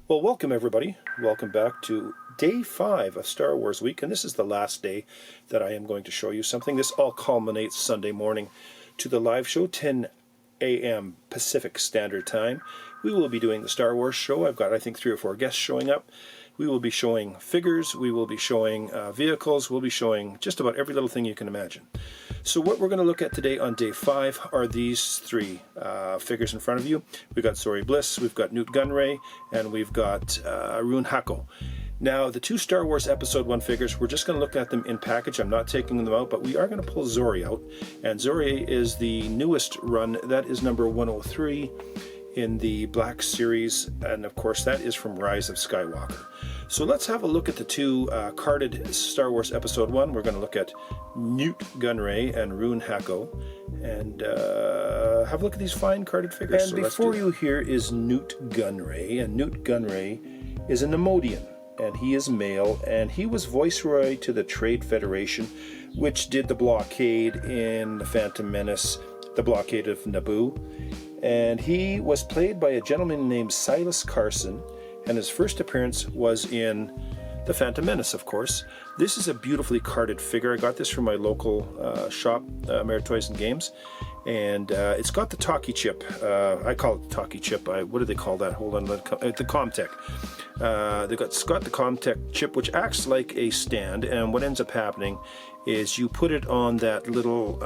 Well, welcome everybody. Welcome back to day 5 of Star Wars week, and this is the last day that I am going to show you something. This all culminates Sunday morning to the live show, 10 a.m. Pacific Standard Time. We will be doing the Star Wars show. I've got, I think, 3 or 4 guests showing up. We will be showing figures, we will be showing vehicles, we'll be showing just about every little thing you can imagine. So what we're going to look at today on day 5 are these 3 figures in front of you. We've got Zorii Bliss, we've got Nute Gunray, and we've got Rune Hako. Now, the 2 Star Wars Episode 1 figures, we're just going to look at them in package. I'm not taking them out, but we are going to pull Zorii out. And Zorii is the newest run. That is number 103 in the Black Series, and of course that is from Rise of Skywalker. So let's have a look at the 2 carded Star Wars Episode 1. We're going to look at Nute Gunray and Rune Hako, and have a look at these fine carded figures. And so before you, here is Nute Gunray, and Nute Gunray is a Nemodian, and he is male, and he was Viceroy to the Trade Federation, which did the blockade in The Phantom Menace, the blockade of Naboo. And he was played by a gentleman named Silas Carson, and his first appearance was in The Phantom Menace, of course. This is a beautifully carded figure. I got this from my local shop, Toys and Games, and it's got the talkie chip. I call it the talkie chip. What do they call that? Hold on, the Comtech. It's got the Comtech chip, which acts like a stand, and what ends up happening is you put it on that little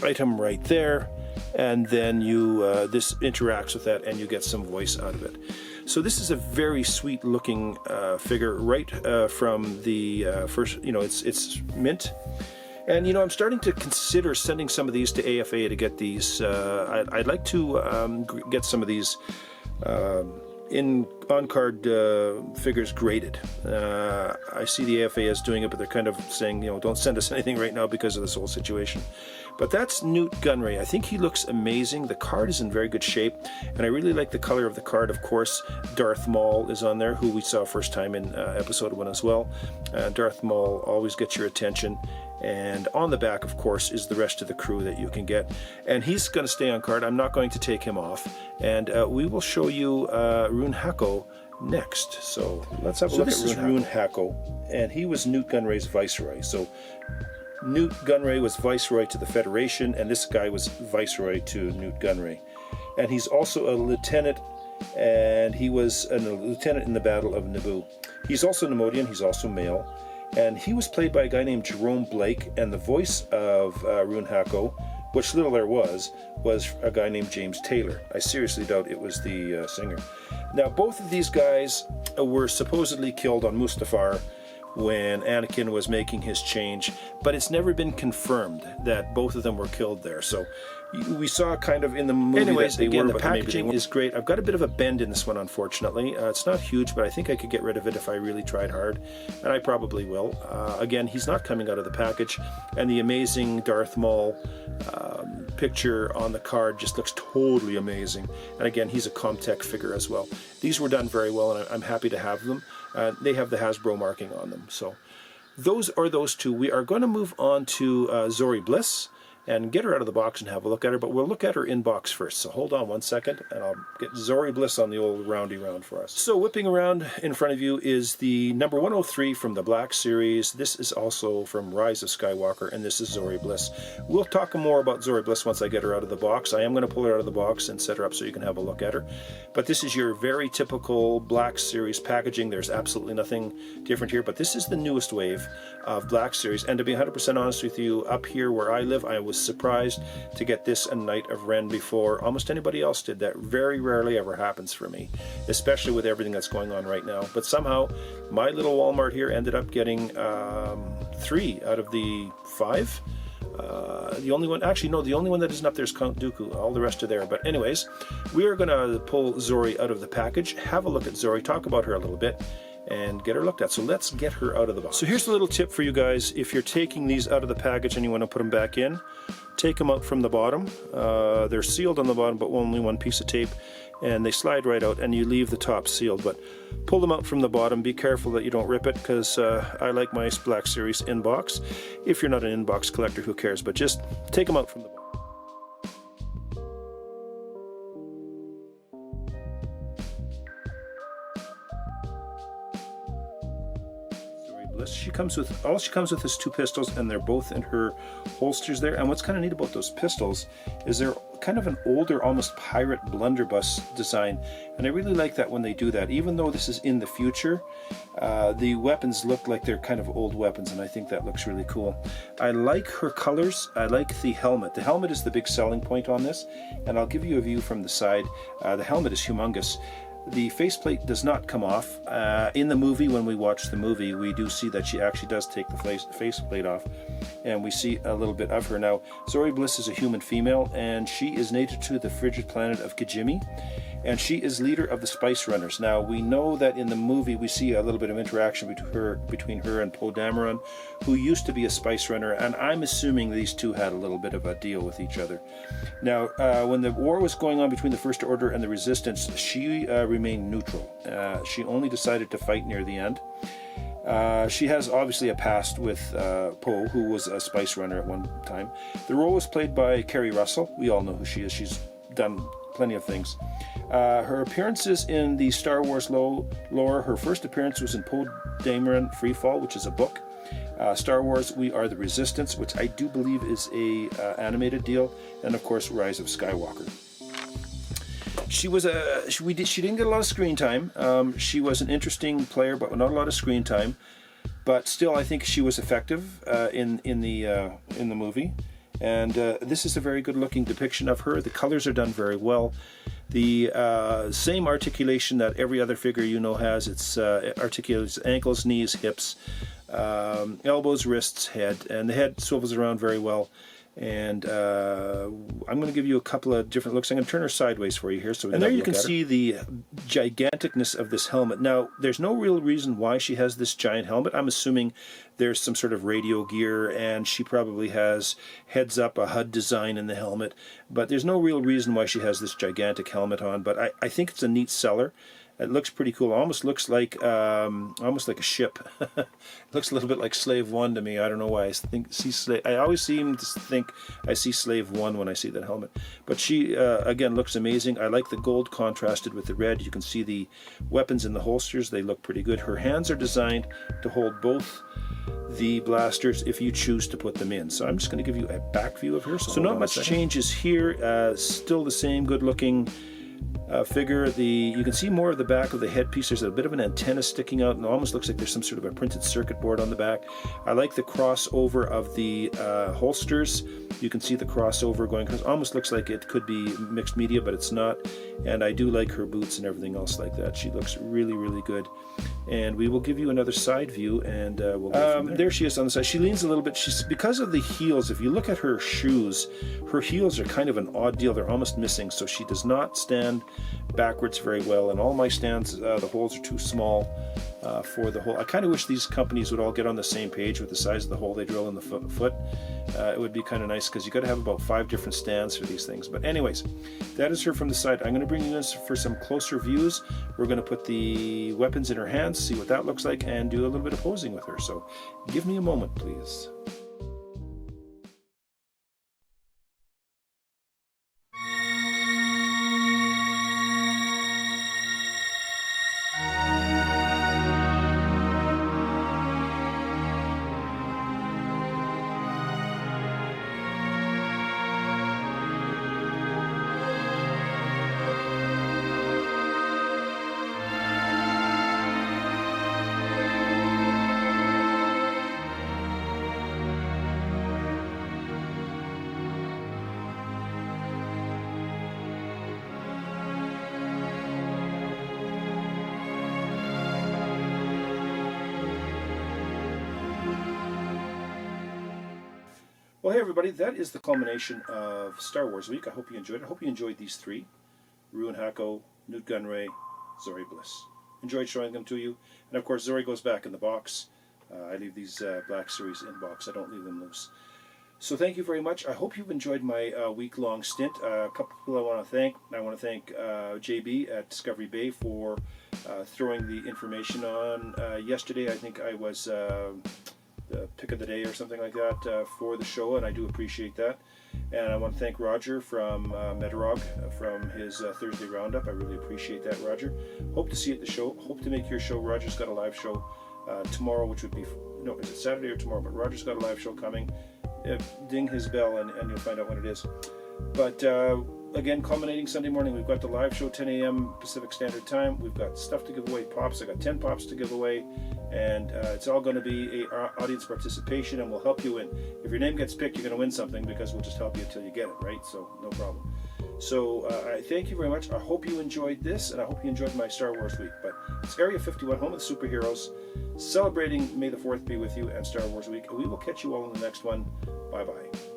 item right there, and then you this interacts with that and you get some voice out of it. So this is a very sweet looking figure right from the first, it's mint. And I'm starting to consider sending some of these to AFA to get these. I'd like to get some of these on-card figures graded. I see the AFA is doing it, but they're kind of saying, don't send us anything right now because of this whole situation. But that's Nute Gunray. I think he looks amazing. The card is in very good shape, and I really like the color of the card. Of course, Darth Maul is on there, who we saw first time in Episode 1 as well. Darth Maul always gets your attention. And on the back, of course, is the rest of the crew that you can get. And he's going to stay on card. I'm not going to take him off. And we will show you Rune Hako next. So let's have a look at Rune Hako. And he was Nute Gunray's Viceroy. So Nute Gunray was Viceroy to the Federation, and this guy was Viceroy to Nute Gunray. And he's also a lieutenant, and he was a lieutenant in the Battle of Naboo. He's also Nemodian, he's also male. And he was played by a guy named Jerome Blake, and the voice of Rune Hako, which little there was a guy named James Taylor. I seriously doubt it was the singer. Now, both of these guys were supposedly killed on Mustafar when Anakin was making his change, but it's never been confirmed that both of them were killed there. So we saw kind of in the movie. Anyways, again, the packaging is great. I've got a bit of a bend in this one, unfortunately. It's not huge, but I think I could get rid of it if I really tried hard, and I probably will. Again, he's not coming out of the package, and the amazing Darth Maul picture on the card just looks totally amazing. And again, he's a Comtech figure as well. These were done very well, and I'm happy to have them. They have the Hasbro marking on them. So those are those 2. We are going to move on to Zorii Bliss and get her out of the box and have a look at her, but we'll look at her in box first. So hold on one second, and I'll get Zorii Bliss on the old roundy round for us. So whipping around in front of you is the number 103 from the Black Series. This is also from Rise of Skywalker, and this is Zorii Bliss. We'll talk more about Zorii Bliss once I get her out of the box. I am going to pull her out of the box and set her up so you can have a look at her. But this is your very typical Black Series packaging. There's absolutely nothing different here, but this is the newest wave of Black Series. And to be 100% honest with you, up here where I live, I was surprised to get this a Knight of Ren before almost anybody else did. That very rarely ever happens for me, especially with everything that's going on right now. But somehow my little Walmart here ended up getting 3 out of the 5. The only one, actually no, the only one that isn't up there is Count Dooku. All the rest are there. But anyways, we are going to pull Zorii out of the package, have a look at Zorii, talk about her a little bit, and get her looked at. So let's get her out of the box. So here's a little tip for you guys. If you're taking these out of the package and you want to put them back in, take them out from the bottom. They're sealed on the bottom, but only one piece of tape, and they slide right out, and you leave the top sealed. But pull them out from the bottom. Be careful that you don't rip it, because I like my Black Series in-box. If you're not an in-box collector, who cares? But just take them out from the bottom. Bliss. She comes with is 2 pistols, and they're both in her holsters there. And what's kind of neat about those pistols is they're kind of an older, almost pirate blunderbuss design, and I really like that when they do that. Even though this is in the future, the weapons look like they're kind of old weapons, and I think that looks really cool. I like her colors. I like the helmet. The helmet is the big selling point on this, and I'll give you a view from the side. The helmet is humongous. The faceplate does not come off. In the movie, when we watch the movie, we do see that she actually does take the faceplate off, and we see a little bit of her. Now, Zorii Bliss is a human female, and she is native to the frigid planet of Kijimi, and she is leader of the Spice Runners. Now, we know that in the movie we see a little bit of interaction between her and Poe Dameron, who used to be a Spice Runner, and I'm assuming these two had a little bit of a deal with each other. Now, when the war was going on between the First Order and the Resistance, she remained neutral. She only decided to fight near the end. She has obviously a past with Poe, who was a Spice Runner at one time. The role was played by Kerry Russell. We all know who she is. She's done plenty of things. Her appearances in the Star Wars lore, her first appearance was in Poe Dameron Freefall, which is a book. Star Wars We Are the Resistance, which I do believe is a animated deal, and of course Rise of Skywalker. She didn't get a lot of screen time. She was an interesting player, but not a lot of screen time. But still, I think she was effective in the movie. And this is a very good looking depiction of her. The colors are done very well. The same articulation that every other figure you know has. It's articulates ankles, knees, hips, elbows, wrists, head, and the head swivels around very well. And I'm going to give you a couple of different looks. I'm going to turn her sideways for you here, so we can have a look at her. And there you can see the giganticness of this helmet. Now, there's no real reason why she has this giant helmet. I'm assuming there's some sort of radio gear, and she probably has heads-up, a HUD design in the helmet. But there's no real reason why she has this gigantic helmet on. But I think it's a neat seller. It looks pretty cool. It almost looks like a ship. It looks a little bit like Slave One to me. I don't know why. I always seem to think I see Slave One when I see that helmet. But she again looks amazing. I like the gold contrasted with the red. You can see the weapons in the holsters. They look pretty good. Her hands are designed to hold both the blasters if you choose to put them in. So I'm just going to give you a back view of her. So not much changes here. Still the same good looking figure. You can see more of the back of the headpiece. There's a bit of an antenna sticking out, and it almost looks like there's some sort of a printed circuit board on the back. I like the crossover of the holsters. You can see the crossover going. It almost looks like it could be mixed media, but it's not. And I do like her boots and everything else like that. She looks really, really good. And we will give you another side view, and we'll go from there. There she is on the side. She leans a little bit. Because of the heels, if you look at her shoes, her heels are kind of an odd deal. They're almost missing, so she does not stand backwards very well. And all my stands, the holes are too small for the hole. I kind of wish these companies would all get on the same page with the size of the hole they drill in the foot. It would be kind of nice, because you got to have about 5 different stands for these things. But anyways, that is her from the side. I'm going to bring you in for some closer views. We're going to put the weapons in her hands, see what that looks like, and do a little bit of posing with her. So give me a moment, please. Well, hey everybody, that is the culmination of Star Wars Week. I hope you enjoyed it. I hope you enjoyed these 3. Ruin Hako, Nute Gunray, Zorii Bliss. Enjoyed showing them to you. And of course, Zorii goes back in the box. I leave these Black Series in box. I don't leave them loose. So thank you very much. I hope you've enjoyed my week-long stint. A couple people I want to thank. I want to thank JB at Discovery Bay for throwing the information on. Yesterday, I think I was the pick of the day or something like that for the show, and I do appreciate that. And I want to thank Roger from Metarog from his Thursday Roundup. I really appreciate that, Roger. Hope to see you at the show. Hope to make your show. Roger's got a live show tomorrow, which would be, no, is it Saturday or tomorrow? But Roger's got a live show coming. Ding his bell and you'll find out when it is. But again, culminating Sunday morning, we've got the live show 10 a.m. Pacific Standard Time. We've got stuff to give away, pops. I got 10 pops to give away, and it's all going to be a audience participation, and we'll help you win. If your name gets picked, you're going to win something because we'll just help you until you get it, right? So no problem. So I thank you very much. I hope you enjoyed this, and I hope you enjoyed my Star Wars week. But it's Area 51, home of the superheroes, celebrating May the 4th be with you and Star Wars week. We will catch you all in the next one. Bye-bye.